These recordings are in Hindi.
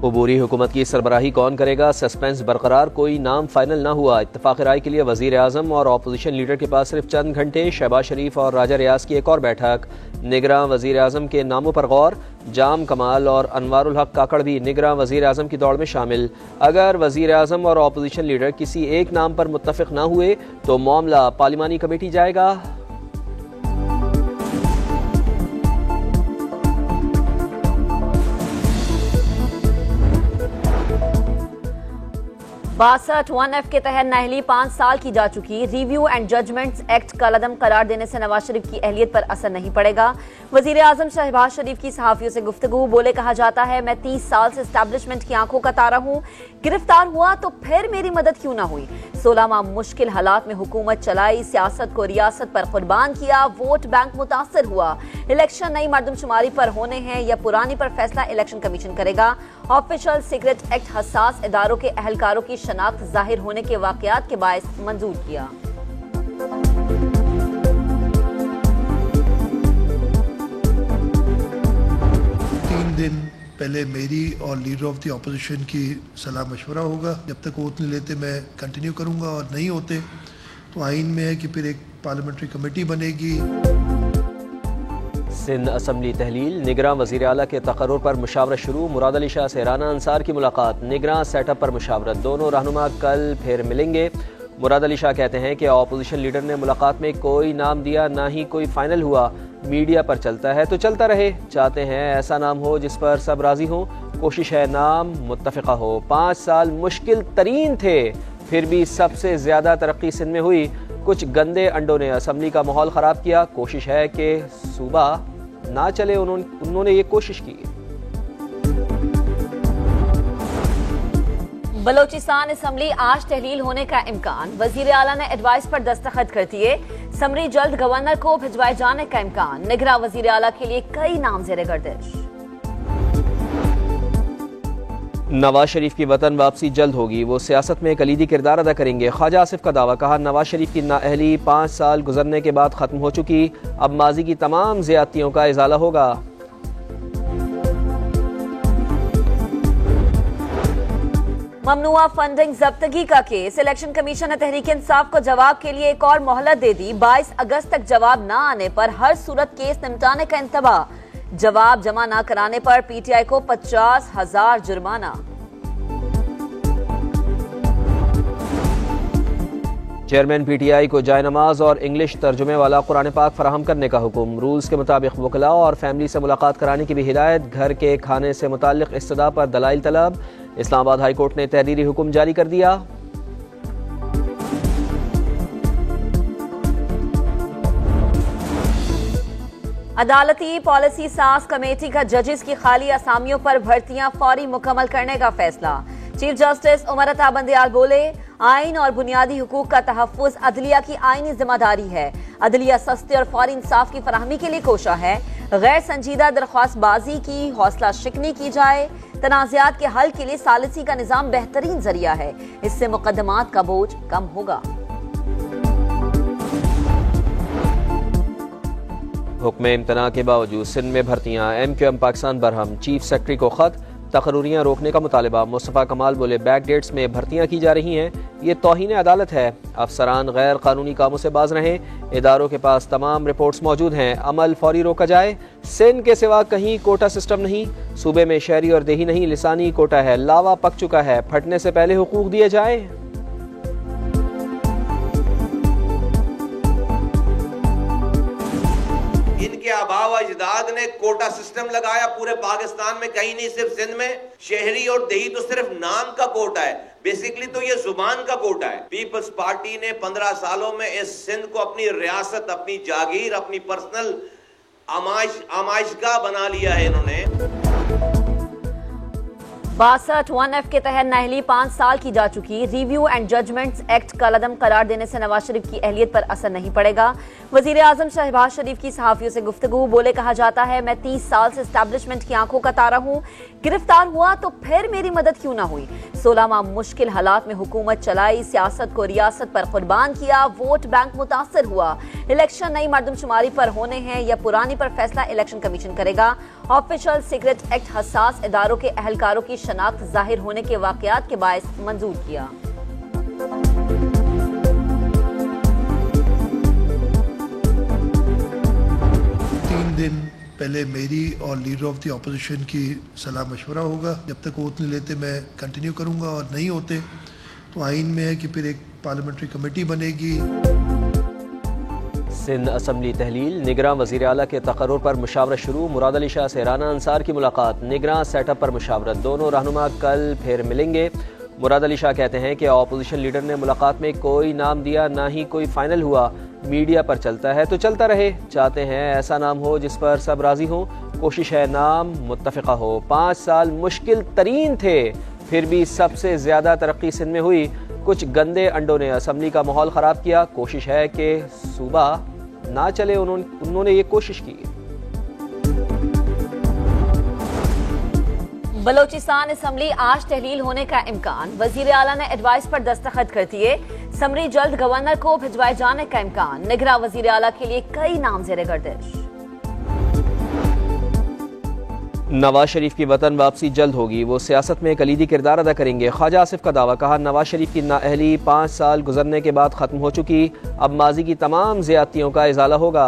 अबूरी हुकूमत की सरबराही कौन करेगा, सस्पेंस बरकरार, कोई नाम फाइनल ना हुआ। इत्तफाक राय के लिए वजीर आजम और अपोजिशन लीडर के पास सिर्फ चंद घंटे। शहबाज शरीफ और राजा रियाज की एक और बैठक। निगरां वजीर आजम के नामों पर गौर। जाम कमाल और अनवारुल हक काकड़ भी निगरां वजीर आजम की दौड़ में शामिल। अगर वजीर आजम और अपोजिशन लीडर किसी एक नाम पर मुत्तफिक ना हुए तो मामला पार्लिमानी कमेटी जाएगा। 62 1F के तहत नाअहली 5 साल की जा चुकी। रिव्यू एंड जजमेंट्स एक्ट कलअदम करार देने से नवाज शरीफ की अहलियत पर असर नहीं पड़ेगा। वजीर आजम शहबाज शरीफ की सहाफियों से गुफ्तगू। बोले, कहा जाता है मैं 30 साल से एस्टैब्लिशमेंट की आंखों का तारा हूँ, गिरफ्तार हुआ तो फिर मेरी मदद क्यों ना हुई। 16 माह मुश्किल हालात में हुकूमत चलाई, सियासत को रियासत पर कुर्बान किया, वोट बैंक मुतासर हुआ। इलेक्शन नई मरदमशुमारी पर होने हैं या पुरानी पर फैसला इलेक्शन कमीशन करेगा। ऑफिशियल सिगरेट एक्ट हसास इदारों के अहलकारों की शनाख्त जाहिर होने के वाकयात के बायस मंजूर किया। दिन पहले मेरी और लीडर ऑफ द ऑपोजिशन की सलाह मशवरा होगा। जब तक वोट नहीं लेते मैं कंटिन्यू करूंगा, और नहीं होते तो आइन में है कि फिर एक पार्लियामेंट्री कमेटी बनेगी। सिंध असम्बली तहलील। निगरां वज़ीर आला के तकर्रुर पर मुशावरत शुरू। मुराद अली शाह से राना अंसार की मुलाकात। निगरां सेटअप पर मुशावरत। दोनों रहनुमा कल फिर मिलेंगे। मुराद अली शाह कहते हैं कि अपोजिशन लीडर ने मुलाकात में कोई नाम दिया, ना ही कोई फाइनल हुआ। मीडिया पर चलता है तो चलता रहे, चाहते हैं ऐसा नाम हो जिस पर सब राजी हो। कोशिश है नाम मुत्तफिका हो। 5 साल मुश्किल तरीन थे, फिर भी सबसे ज्यादा तरक्की सिंध में हुई। कुछ गंदे अंडों ने असम्बली का माहौल खराब किया। कोशिश है कि सूबा ना चले, उन्होंने ये कोशिश की। बलोचिस्तान असम्बली आज तहलील होने का इम्कान। वजीर आला ने एडवाइस पर दस्तखत कर दिए। समरी जल्द गवर्नर को भिजवाए जाने का इम्कान। निगरां वजीर आला के लिए कई नाम ज़ेरे गर्दिश। नवाज शरीफ की वतन वापसी जल्द होगी, वो सियासत में कलीदी किरदार अदा करेंगे। ख्वाजा आसिफ का दावा। कहा, नवाज शरीफ की नाअहली 5 साल गुजरने के बाद खत्म हो चुकी, अब माजी की तमाम ज़्यादतियों का इजाला होगा। ममनुआ फंडिंग जब्तगी का केस। इलेक्शन कमीशन ने तहरीक इंसाफ को जवाब के लिए एक और मोहलत दे दी। 22 अगस्त तक जवाब न आने पर हर सूरत केस निपटाने का इंतबाह। जवाब जमा न कराने पर पीटीआई को 50,000 जुर्माना। चेयरमैन पीटीआई को जायनमाज और इंग्लिश तर्जुमे वाला कुरान पाक फराहम करने का हुक्म। रूल्स के मुताबिक वकला और फैमिली से मुलाकात कराने की भी हिदायत। घर के खाने से मुताल्लिक इस्तदा पर दलाइल तलब। इस्लामाबाद हाई कोर्ट ने तहरीरी हुक्म जारी कर दिया। अदालती पॉलिसी साज कमेटी का जजेस की खाली असामियों पर भर्तियां फौरी मुकम्मल करने का फैसला। चीफ जस्टिस उमर अता बंदियाल बोले, आइन और बुनियादी हुकूक का तहफ्फुज अदलिया की आईनी जिम्मेदारी है। अदलिया सस्ते और फौरी इंसाफ की फराहमी के लिए कोशा है। गैर संजीदा दरख्वास्त बाजी की हौसला शिकनी की जाए। तनाज़ात के हल के लिए सालिसी का निज़ाम बेहतरीन जरिया है, इससे मुकदमात का बोझ कम होगा। हुक्म इम्तना के बावजूद सिंध में भर्तियां। MQM Pakistan Barham. Chief secretary को खत। तकरूरियां रोकने का मुतालबा। मुस्तफ़ा कमाल बोले, बैक डेट्स में भर्तियां की जा रही हैं, ये तौहीन अदालत है। अफसरान गैर कानूनी कामों से बाज रहें। इदारों के पास तमाम रिपोर्ट्स मौजूद हैं, अमल फौरी रोका जाए। सिंध के सिवा कहीं कोटा सिस्टम नहीं। सूबे में शहरी और देही नहीं, लिसानी कोटा है। लावा पक चुका है, फटने से पहले हुकूक दिए जाए। इनके आबाव अजदाद ने कोटा सिस्टम लगाया पूरे पाकिस्तान में, कहीं नहीं, सिर्फ सिंध में। शहरी और देही तो सिर्फ नाम का कोटा है, बेसिकली तो ये जुबान का कोटा है। पीपल्स पार्टी ने 15 सालों में इस सिंध को अपनी रियासत, अपनी जागीर, अपनी पर्सनल आमाइशगाह बना लिया है इन्होंने। 62 1F के तहत नाअहली 5 साल की जा चुकी। रिव्यू एंड जजमेंट्स एक्ट कलअदम करार देने से नवाज शरीफ की अहलियत पर असर नहीं पड़ेगा। वजीर आजम शहबाज शरीफ की सहाफियों से गुफ्तगू। बोले, कहा जाता है मैं 30 साल से एस्टैब्लिशमेंट की आंखों का तारा हूँ, गिरफ्तार हुआ तो फिर मेरी मदद क्यों ना हुई। 16 माह मुश्किल हालात में हुकूमत चलाई, सियासत को रियासत पर कुर्बान किया, वोट बैंक मुतासर हुआ। इलेक्शन नई मरदमशुमारी पर होने हैं या पुरानी पर फैसला इलेक्शन कमीशन करेगा। ऑफिशियल सिगरेट एक्ट हसास इदारों के अहलकारों की शनाख्त जाहिर होने के वाकयात के बायस मंजूर किया। दिन पहले मेरी और लीडर ऑफ द ऑपोजिशन की सलाह मशवरा होगा। जब तक वो उतने लेते मैं कंटिन्यू करूंगा, और नहीं होते तो आइन में है कि फिर एक पार्लियामेंट्री कमेटी बनेगी। सिंध असम्बली तहलील, निगरां वज़ीर आला के तकर्रुर पर मुशावरत शुरू। मुराद अली शाह से राना अंसार की मुलाकात, निगरां सेटअप पर मुशावरत, दोनों रहनुमा कल फिर मिलेंगे। मुराद अली शाह कहते हैं कि अपोजिशन लीडर ने मुलाकात में कोई नाम दिया, ना ही कोई फाइनल हुआ। मीडिया पर चलता है तो चलता रहे, चाहते हैं ऐसा नाम हो जिस पर सब राजी हों। कोशिश है नाम मुत्तफ़िक़ा हो। 5 साल मुश्किल तरीन थे, फिर भी सबसे ज़्यादा तरक्की सिंध में हुई। कुछ गंदे अंडों ने असम्बली का माहौल ख़राब किया। कोशिश है कि सूबा ना चले, उन्होंने ये कोशिश की। बलोचिस्तान असम्बली आज तहलील होने का इम्कान, वजीर आला ने एडवाइस पर दस्तखत कर दिए। समरी जल्द गवर्नर को भिजवाए जाने का इम्कान। निगरां वजीर आला के लिए कई नाम ज़ेरे गर्दिश। नवाज शरीफ की वतन वापसी जल्द होगी, वो सियासत में कलीदी किरदार अदा करेंगे। ख्वाजा आसिफ का दावा, कहा नवाज शरीफ की नाअहली 5 साल गुजरने के बाद खत्म हो चुकी, अब माजी की तमाम ज़्यादतियों का इजाला होगा।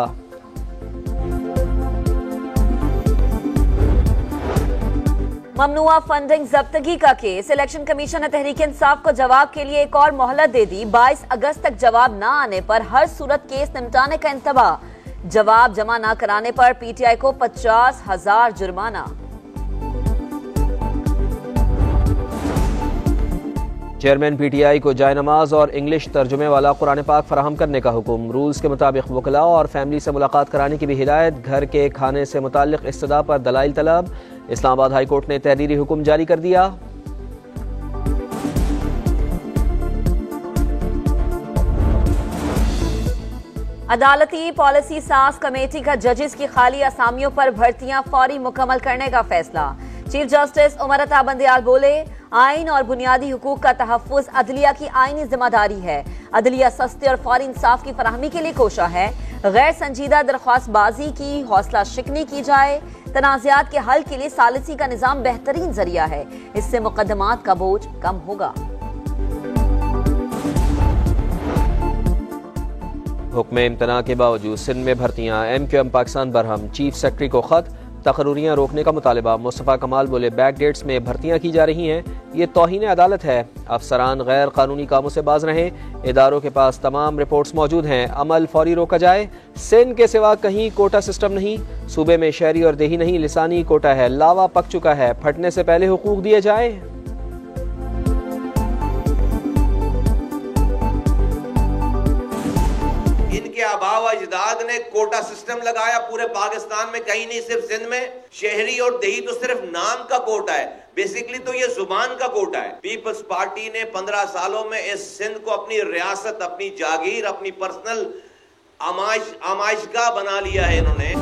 ममनुआ फंडिंग जब्तगी का केस, इलेक्शन कमीशन ने तहरीक इंसाफ को जवाब के लिए एक और मोहलत दे दी। 22 अगस्त तक जवाब न आने पर हर सूरत केस निपटाने का इंतबाह। जवाब जमा न कराने पर पीटीआई को 50,000 जुर्माना। चेयरमैन पीटीआई को जायनमाज और इंग्लिश तर्जुमे वाला कुरान पाक फराहम करने का हुक्म। रूल्स के मुताबिक वकला और फैमिली से मुलाकात कराने की भी हिदायत। घर के खाने से मुताल्लिक इस्तदा पर दलाइल तलब। इस्लामाबाद हाई कोर्ट ने तहरीरी हुक्म जारी कर दिया। अदालती पॉलिसी साज कमेटी का जजेस की खाली असामियों पर भर्तियां फौरी मुकम्मल करने का फैसला। चीफ जस्टिस उमर अता बंदियाल बोले, आइन और बुनियादी हुकूक का तहफ़्फ़ुज़ अदलिया की आइनी जिम्मेदारी है। अदलिया सस्ते और फौरी इंसाफ की फराहमी के लिए कोशा है। गैर संजीदा दरख्वास्त बाजी की हौसला शिकनी की जाए। तनाज़ात के हल के लिए सालिसी का निज़ाम बेहतरीन जरिया है, इससे मुकदमात का बोझ कम होगा। हुक्म इम्तना के बावजूद सिंध में भर्तियां, MQM Pakistan Barham. Chief secretary को खत, तकरूरियां रोकने का मुतालबा। मुस्तफ़ा कमाल बोले, बैक डेट्स में भर्तियां की जा रही हैं, ये तौहीन अदालत है। अफसरान गैर कानूनी कामों से बाज रहें। इदारों के पास तमाम रिपोर्ट्स मौजूद हैं, अमल फौरी रोका जाए। सिंध के सिवा कहीं कोटा सिस्टम नहीं, सूबे में शहरी और देही नहीं, लिसानी कोटा है। लावा पक चुका है, फटने से पहले हुकूक दिए जाए। इनके आबा व अजदाद ने कोटा सिस्टम लगाया पूरे पाकिस्तान में, कहीं नहीं, सिर्फ सिंध में। शहरी और देही तो सिर्फ नाम का कोटा है, बेसिकली तो ये जुबान का कोटा है। पीपल्स पार्टी ने 15 सालों में इस सिंध को अपनी रियासत, अपनी जागीर, अपनी पर्सनल आमाइशगाह बना लिया है इन्होंने।